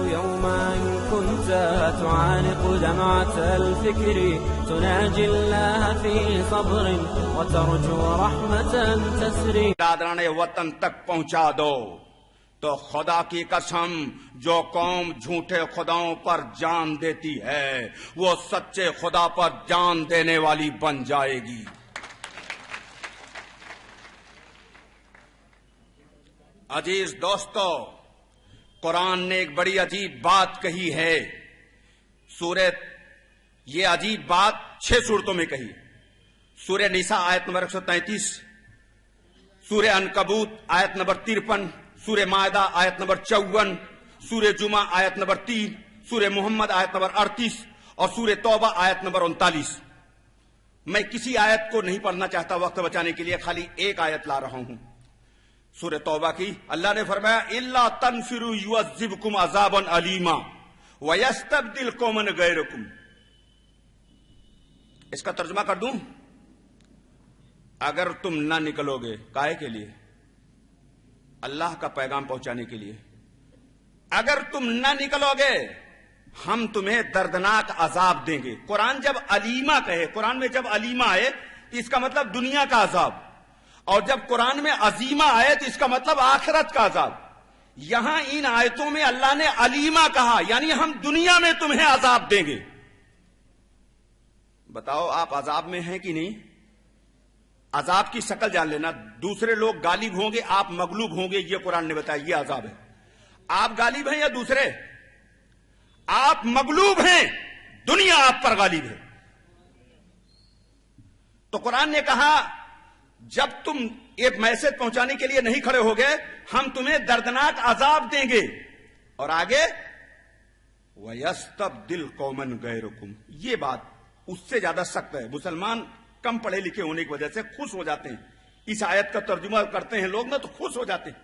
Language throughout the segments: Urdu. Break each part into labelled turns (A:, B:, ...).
A: يوما كنت تعانق دمعة الفكر تناجي الله في صبر وترجو رحمة تسري.
B: دادران وطن تک پہنچا دو تو خدا کی قسم جو قوم جھوٹے خداؤں پر جان دیتی ہے وہ سچے خدا پر جان دینے والی بن جائے گی. عزیز دوستو، قرآن نے ایک بڑی عجیب بات کہی ہے. یہ عجیب بات 6 سورتوں میں کہی. سورہ نساء آیت نمبر 133، سورہ عنکبوت آیت نمبر 53، سورہ مائدہ آیت نمبر 54، سورہ جمعہ آیت نمبر 3، سورہ محمد آیت نمبر 38 اور سورہ توبہ آیت نمبر 39. میں کسی آیت کو نہیں پڑھنا چاہتا وقت بچانے کے لیے، خالی ایک آیت لا رہا ہوں سورہ توبہ کی. اللہ نے فرمایا الا تنفروا يعذبكم عذابا علیما ويستبدل قوما غيركم. اس کا ترجمہ کر دوں، اگر تم نہ نکلو گے کائے کے لیے؟ اللہ کا پیغام پہنچانے کے لیے. اگر تم نہ نکلو گے ہم تمہیں دردناک عذاب دیں گے. قرآن جب علیما کہے، قرآن میں جب علیما آئے تو اس کا مطلب دنیا کا عذاب، اور جب قرآن میں عظیمہ آئے تو اس کا مطلب آخرت کا عذاب. یہاں ان آیتوں میں اللہ نے علیما کہا، یعنی ہم دنیا میں تمہیں عذاب دیں گے. بتاؤ آپ عذاب میں ہیں کہ نہیں؟ عذاب کی شکل جان لینا. دوسرے لوگ غالب ہوں گے، آپ مغلوب ہوں گے، یہ قرآن نے بتایا، یہ عذاب ہے. آپ غالب ہیں یا دوسرے؟ آپ مغلوب ہیں، دنیا آپ پر غالب ہے. تو قرآن نے کہا جب تم ایک میسج پہنچانے کے لیے نہیں کھڑے ہو گئے ہم تمہیں دردناک عذاب دیں گے. اور آگے وَيَسْتَبْدِلْ قَوْمًا غَيْرَكُمْ. یہ بات اس سے زیادہ سخت ہے. مسلمان کم پڑھے لکھے ہونے کی وجہ سے خوش ہو جاتے ہیں، اس آیت کا ترجمہ کرتے ہیں لوگ نا تو خوش ہو جاتے ہیں.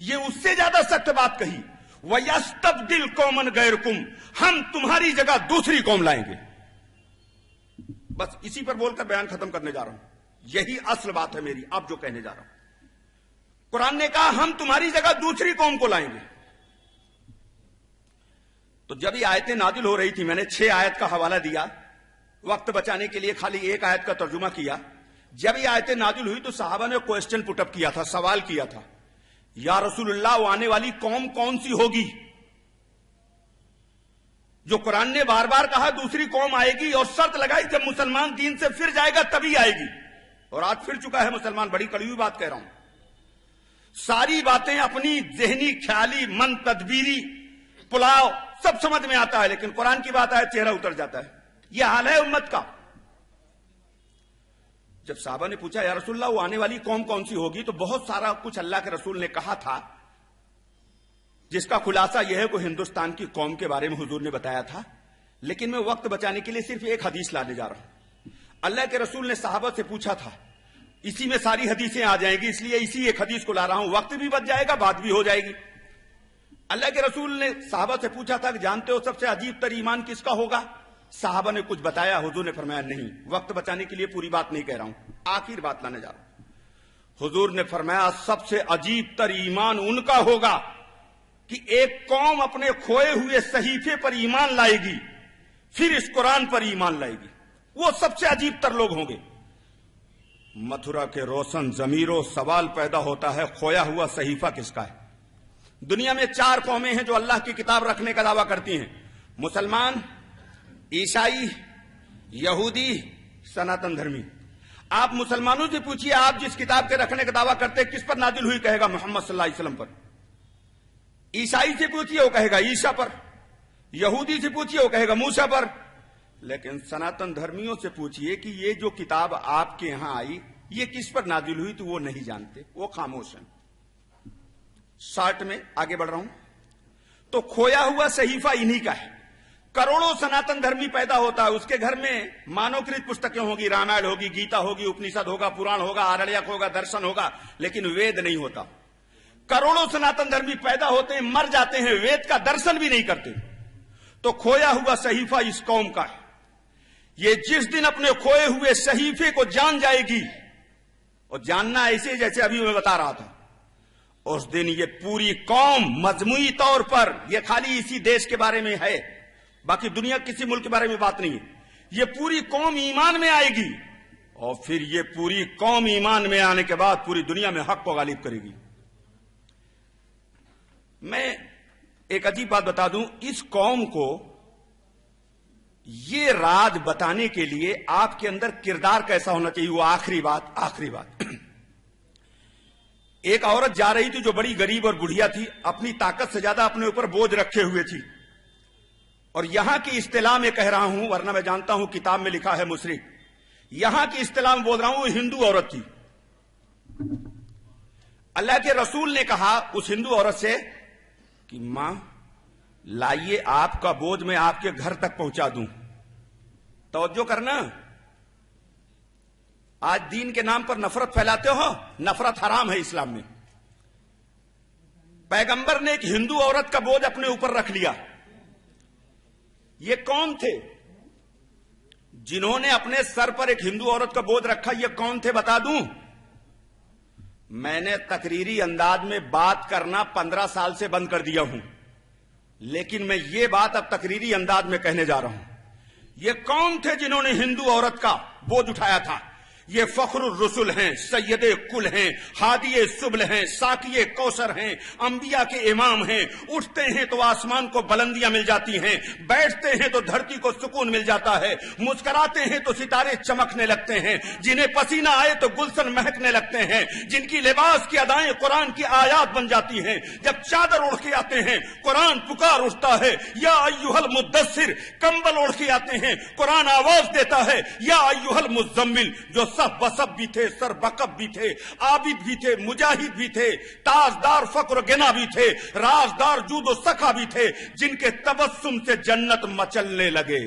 B: یہ اس سے زیادہ سخت بات کہی، وَيَسْتَبْدِلْ قَوْمًا غَيْرَكُمْ، ہم تمہاری جگہ دوسری قوم لائیں گے. بس اسی پر بول کر بیان ختم کرنے جا رہا ہوں. یہی اصل بات ہے میری، اب جو کہنے جا رہا ہوں. قرآن نے کہا ہم تمہاری جگہ دوسری قوم کو لائیں گے. تو جب یہ آیتیں نازل ہو رہی تھی، میں نے 6 آیت کا حوالہ دیا، وقت بچانے کے لیے خالی ایک آیت کا ترجمہ کیا. جب یہ آیتیں نازل ہوئی تو صحابہ نے کوسچن پٹ اپ کیا تھا، سوال کیا تھا، یا رسول اللہ وہ آنے والی قوم کون سی ہوگی؟ جو قرآن نے بار بار کہا دوسری قوم آئے گی، اور شرط لگائی جب مسلمان دین سے پھر جائے گا تبھی آئے گی. اور آج پھر چکا ہے مسلمان. بڑی کڑی ہوئی بات کہہ رہا ہوں. ساری باتیں اپنی ذہنی خیالی من تدبیری پلاؤ سب سمجھ میں آتا ہے، لیکن قرآن کی بات آئے چہرہ اتر جاتا ہے. یہ حال ہے امت کا. جب صحابہ نے پوچھا یا رسول اللہ وہ آنے والی قوم کون سی ہوگی، تو بہت سارا کچھ اللہ کے رسول نے کہا تھا، جس کا خلاصہ یہ ہے کہ ہندوستان کی قوم کے بارے میں حضور نے بتایا تھا. لیکن میں وقت بچانے کے لیے صرف ایک حدیث لانے جا رہا ہوں. اللہ کے رسول نے صحابہ سے پوچھا تھا، اسی میں ساری حدیثیں آ جائیں گی، اس لیے اسی ایک حدیث کو لا رہا ہوں. وقت بھی بچ جائے گا، بات بھی ہو جائے گی. اللہ کے رسول نے صحابہ سے پوچھا تھا کہ جانتے ہو سب سے عجیب تر ایمان کس کا ہوگا؟ صحابہ نے کچھ بتایا. حضور نے فرمایا نہیں. وقت بچانے کے لیے پوری بات نہیں کہہ رہا ہوں، آخر بات لانے جا رہا ہوں. حضور نے فرمایا سب سے عجیب تر ایمان ان کا ہوگا کہ ایک قوم اپنے کھوئے ہوئے صحیفے پر ایمان لائے گی، پھر اس قرآن پر ایمان لائے گی. وہ سب سے عجیب تر لوگ ہوں گے. متھرا کے روشن ضمیروں سوال پیدا ہوتا ہے، کھویا ہوا صحیفہ کس کا ہے؟ دنیا میں 4 قومیں ہیں جو اللہ کی کتاب رکھنے کا دعویٰ کرتی ہیں: مسلمان، عیسائی، یہودی، سناتن دھرمی. آپ مسلمانوں سے پوچھیے آپ جس کتاب کے رکھنے کا دعویٰ کرتے کس پر نازل ہوئی؟ کہے گا محمد صلی اللہ علیہ وسلم پر. عیسائی سے پوچھیے وہ کہے گا عیسیٰ پر. یہودی سے پوچھیے وہ کہے گا موسیٰ پر. لیکن سناتن دھرمیوں سے پوچھیے کہ یہ جو کتاب آپ کے ہاں آئی یہ کس پر نازل ہوئی، تو وہ نہیں جانتے، وہ خاموش ہیں. شارٹ میں آگے بڑھ رہا ہوں. تو کھویا ہوا صحیفہ انہی کا ہے. کروڑوں سناتن دھرمی پیدا ہوتا ہے، اس کے گھر میں مانوکرت پستکیں ہوگی، رامائن ہوگی، گیتا ہوگی، اپنشد ہوگا، پران ہوگا، آرڑیک ہوگا، درشن ہوگا، لیکن وید نہیں ہوتا. کروڑوں سناتن دھرمی پیدا ہوتے ہیں، مر جاتے ہیں، وید کا درشن بھی نہیں کرتے. تو کھویا ہوا صحیفہ اس قوم کا ہے. یہ جس دن اپنے کھوئے ہوئے صحیفے کو جان جائے گی، اور جاننا ایسے جیسے ابھی میں بتا رہا تھا، اس دن یہ پوری قوم مجموعی طور پر، یہ خالی اسی دیش کے بارے میں ہے، باقی دنیا کسی ملک کے بارے میں بات نہیں ہے، یہ پوری قوم ایمان میں آئے گی، اور پھر یہ پوری قوم ایمان میں آنے کے بعد پوری دنیا میں حق کو غالب کرے گی۔ میں ایک عجیب بات بتا دوں، اس قوم کو یہ راز بتانے کے لیے آپ کے اندر کردار کیسا ہونا چاہیے، وہ آخری بات ایک عورت جا رہی تھی جو بڑی غریب اور بڑھیا تھی، اپنی طاقت سے زیادہ اپنے اوپر بوجھ رکھے ہوئے تھی، اور یہاں کی اصطلاح میں کہہ رہا ہوں، ورنہ میں جانتا ہوں کتاب میں لکھا ہے مشرک، یہاں کی اصطلاح میں بول رہا ہوں، وہ ہندو عورت تھی۔ اللہ کے رسول نے کہا اس ہندو عورت سے کہ ماں لائیے آپ کا بوجھ میں آپ کے گھر تک پہنچا دوں۔ توجہ کرنا، آج دین کے نام پر نفرت پھیلاتے ہو، نفرت حرام ہے اسلام میں۔ پیغمبر نے ایک ہندو عورت کا بوجھ اپنے اوپر رکھ لیا۔ یہ کون تھے جنہوں نے اپنے سر پر ایک ہندو عورت کا بوجھ رکھا؟ یہ کون تھے بتا دوں؟ میں نے تقریری انداز میں بات کرنا 15 سال سے بند کر دیا ہوں، لیکن میں یہ بات اب تقریری انداز میں کہنے جا رہا ہوں۔ یہ کون تھے جنہوں نے ہندو عورت کا بوجھ اٹھایا تھا؟ یہ فخر الرسل ہیں، سید کل ہیں، ہادی سبل ہیں، ساقی کوثر ہیں، انبیاء کے امام ہیں۔ اٹھتے ہیں تو آسمان کو بلندیاں مل جاتی ہیں، بیٹھتے ہیں تو دھرتی کو سکون مل جاتا ہے، مسکراتے ہیں تو ستارے چمکنے لگتے ہیں، جنہیں پسینہ آئے تو گلشن مہکنے لگتے ہیں، جن کی لباس کی ادائیں قرآن کی آیات بن جاتی ہیں۔ جب چادر اوڑھ کے آتے ہیں قرآن پکار اٹھتا ہے، یا ایھا المدثر، کمبل اوڑھ کے آتے ہیں قرآن آواز دیتا ہے، یا ایھا المزمل۔ جو سب بسب بھی تھے، سر بکب بھی تھے، عابد بھی تھے، مجاہد بھی تھے، تاجدار فقر و گنا بھی تھے، رازدار جود و سخا بھی تھے، جن کے تبسم سے جنت مچلنے لگے،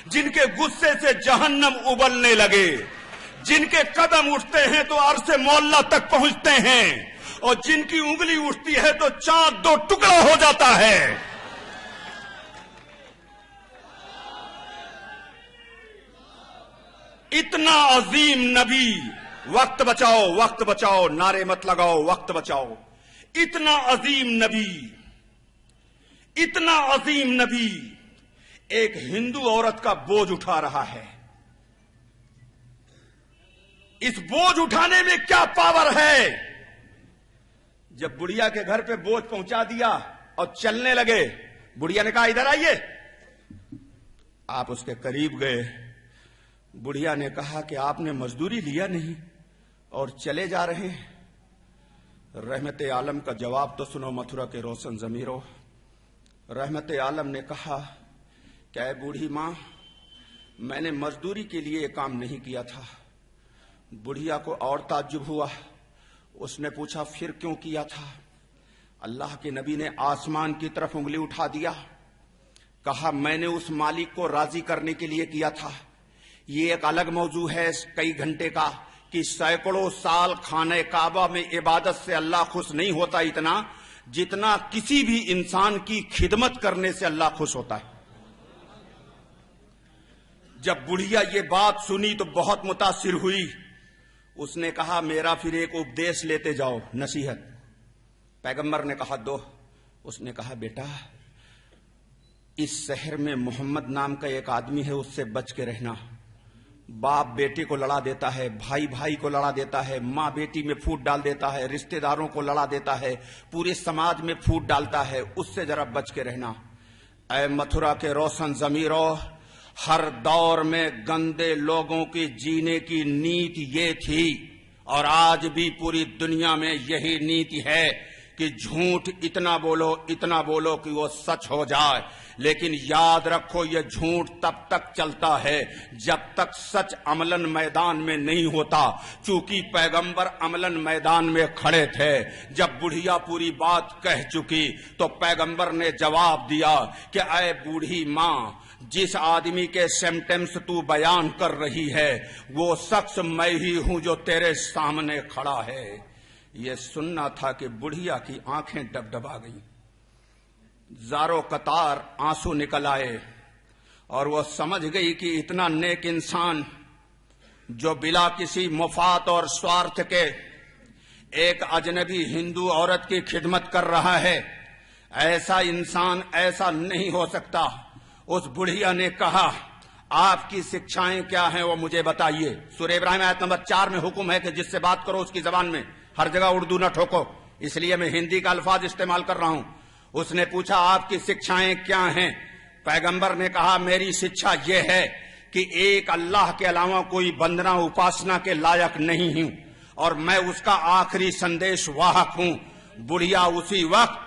B: جن کے غصے سے جہنم ابلنے لگے، جن کے قدم اٹھتے ہیں تو عرش مولا تک پہنچتے ہیں، اور جن کی انگلی اٹھتی ہے تو چاند 2 ٹکڑا ہو جاتا ہے۔ اتنا عظیم نبی، وقت بچاؤ وقت بچاؤ، نعرے مت لگاؤ، وقت بچاؤ۔ اتنا عظیم نبی، اتنا عظیم نبی ایک ہندو عورت کا بوجھ اٹھا رہا ہے۔ اس بوجھ اٹھانے میں کیا پاور ہے؟ جب بڑھیا کے گھر پہ بوجھ پہنچا دیا اور چلنے لگے، بڑھیا نے کہا ادھر آئیے، آپ اس کے قریب گئے، بڑھیا نے کہا کہ آپ نے مزدوری لیا نہیں اور چلے جا رہے ہیں۔ رحمت عالم کا جواب تو سنو متھرا کے روشن ضمیرو۔ رحمت عالم نے کہا کہ اے بوڑھی ماں، میں نے مزدوری کے لیے یہ کام نہیں کیا تھا۔ بڑھیا کو اور تعجب ہوا، اس نے پوچھا پھر کیوں کیا تھا؟ اللہ کے نبی نے آسمان کی طرف انگلی اٹھا دیا، کہا میں نے اس مالک کو راضی کرنے کے لیے کیا تھا۔ یہ ایک الگ موضوع ہے کئی گھنٹے کا کہ سینکڑوں سال خانہ کعبہ میں عبادت سے اللہ خوش نہیں ہوتا اتنا جتنا کسی بھی انسان کی خدمت کرنے سے اللہ خوش ہوتا ہے۔ جب بڑھیا یہ بات سنی تو بہت متاثر ہوئی، اس نے کہا میرا پھر ایک اپدیش لیتے جاؤ، نصیحت۔ پیغمبر نے کہا دو۔ اس نے کہا بیٹا، اس شہر میں محمد نام کا ایک آدمی ہے، اس سے بچ کے رہنا۔ باپ بیٹے کو لڑا دیتا ہے، بھائی بھائی کو لڑا دیتا ہے، ماں بیٹی میں پھوٹ ڈال دیتا ہے، رشتہ داروں کو لڑا دیتا ہے، پورے سماج میں پھوٹ ڈالتا ہے، اس سے ذرا بچ کے رہنا۔ اے متھرا کے روشن ضمیرو، ہر دور میں گندے لوگوں کی جینے کی نیت یہ تھی، اور آج بھی پوری دنیا میں یہی نیت ہے کہ جھوٹ اتنا بولو کہ وہ سچ ہو جائے۔ لیکن یاد رکھو یہ جھوٹ تب تک چلتا ہے جب تک سچ عملاً میدان میں نہیں ہوتا، چونکہ پیغمبر عملاً میدان میں کھڑے تھے۔ جب بڑھیا پوری بات کہہ چکی تو پیغمبر نے جواب دیا کہ اے بوڑھی ماں، جس آدمی کے سمٹمز تو بیان کر رہی ہے وہ شخص میں ہی ہوں جو تیرے سامنے کھڑا ہے۔ یہ سننا تھا کہ بڑھیا کی آنکھیں ڈبڈبا گئیں، زاروں قطار آنسو نکل آئے، اور وہ سمجھ گئی کہ اتنا نیک انسان جو بلا کسی مفاد اور سوارتھ کے ایک اجنبی ہندو عورت کی خدمت کر رہا ہے، ایسا انسان ایسا نہیں ہو سکتا۔ اس بڑھیا نے کہا آپ کی شکشائیں کیا ہیں وہ مجھے بتائیے۔ سورہ ابراہیم آیت نمبر 4 میں حکم ہے کہ جس سے بات کرو اس کی زبان میں، ہر جگہ اردو نہ ٹھوکو، اس لیے میں ہندی کا الفاظ استعمال کر رہا ہوں۔ اس نے پوچھا آپ کی شکشائیں کیا ہیں؟ پیغمبر نے کہا میری شکشا یہ ہے کہ ایک اللہ کے علاوہ کوئی بندنا اپاسنا کے لائق نہیں ہوں اور میں اس کا آخری سندیش واہک ہوں۔ بڑھیا اسی وقت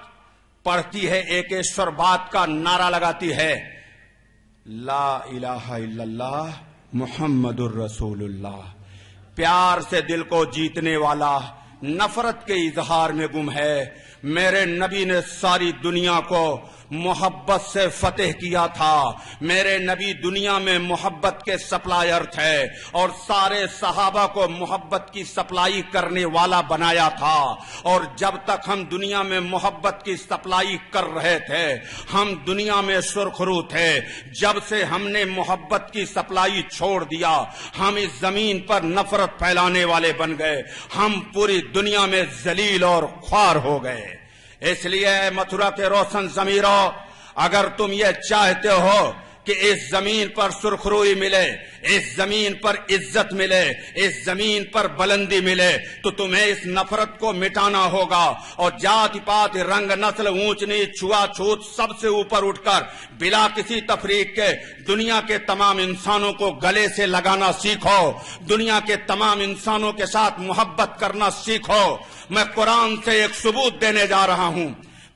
B: پڑھتی ہے ایکیشور بات کا نعرہ لگاتی ہے، لا الہ الا اللہ محمد الرسول اللہ۔ پیار سے دل کو جیتنے والا نفرت کے اظہار میں گم ہے۔ میرے نبی نے ساری دنیا کو محبت سے فتح کیا تھا۔ میرے نبی دنیا میں محبت کے سپلائر تھے اور سارے صحابہ کو محبت کی سپلائی کرنے والا بنایا تھا، اور جب تک ہم دنیا میں محبت کی سپلائی کر رہے تھے ہم دنیا میں سرخرو تھے۔ جب سے ہم نے محبت کی سپلائی چھوڑ دیا ہم اس زمین پر نفرت پھیلانے والے بن گئے، ہم پوری دنیا میں ذلیل اور خوار ہو گئے۔ اس لیے متھرا کے روشن ضمیروں، اگر تم یہ چاہتے ہو کہ اس زمین پر سرخروئی ملے، اس زمین پر عزت ملے، اس زمین پر بلندی ملے، تو تمہیں اس نفرت کو مٹانا ہوگا اور ذات پات رنگ نسل اونچ نیچ چھوا چھوت سب سے اوپر اٹھ کر بلا کسی تفریق کے دنیا کے تمام انسانوں کو گلے سے لگانا سیکھو، دنیا کے تمام انسانوں کے ساتھ محبت کرنا سیکھو۔ میں قرآن سے ایک ثبوت دینے جا رہا ہوں۔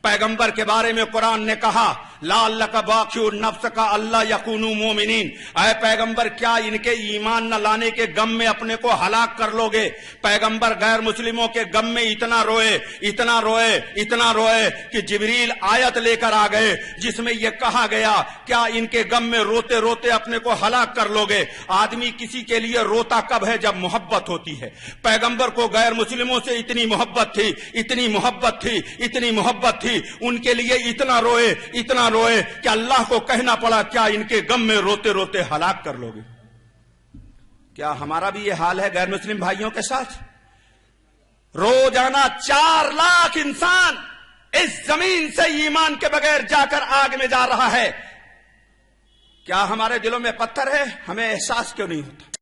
B: پیغمبر کے بارے میں قرآن نے کہا لعلک باخع نفسک الا یکونوا مومنین، اے پیغمبر کیا ان کے ایمان نہ لانے کے غم میں اپنے کو ہلاک کر لو گے؟ پیغمبر غیر مسلموں کے غم میں اتنا روئے اتنا روئے اتنا روئے کہ جبریل آیت لے کر آ گئے جس میں یہ کہا گیا کیا ان کے غم میں روتے روتے اپنے کو ہلاک کر لو گے؟ آدمی کسی کے لیے روتا کب ہے؟ جب محبت ہوتی ہے۔ پیغمبر کو غیر مسلموں سے اتنی محبت تھی، اتنی محبت تھی، اتنی محبت تھی، ان کے لیے اتنا روئے اتنا روئے کہ اللہ کو کہنا پڑا کیا ان کے غم میں روتے روتے ہلاک کر لو گے؟ کیا ہمارا بھی یہ حال ہے غیر مسلم بھائیوں کے ساتھ؟ روزانہ 4 لاکھ انسان اس زمین سے ایمان کے بغیر جا کر آگ میں جا رہا ہے۔ کیا ہمارے دلوں میں پتھر ہے؟ ہمیں احساس کیوں نہیں ہوتا؟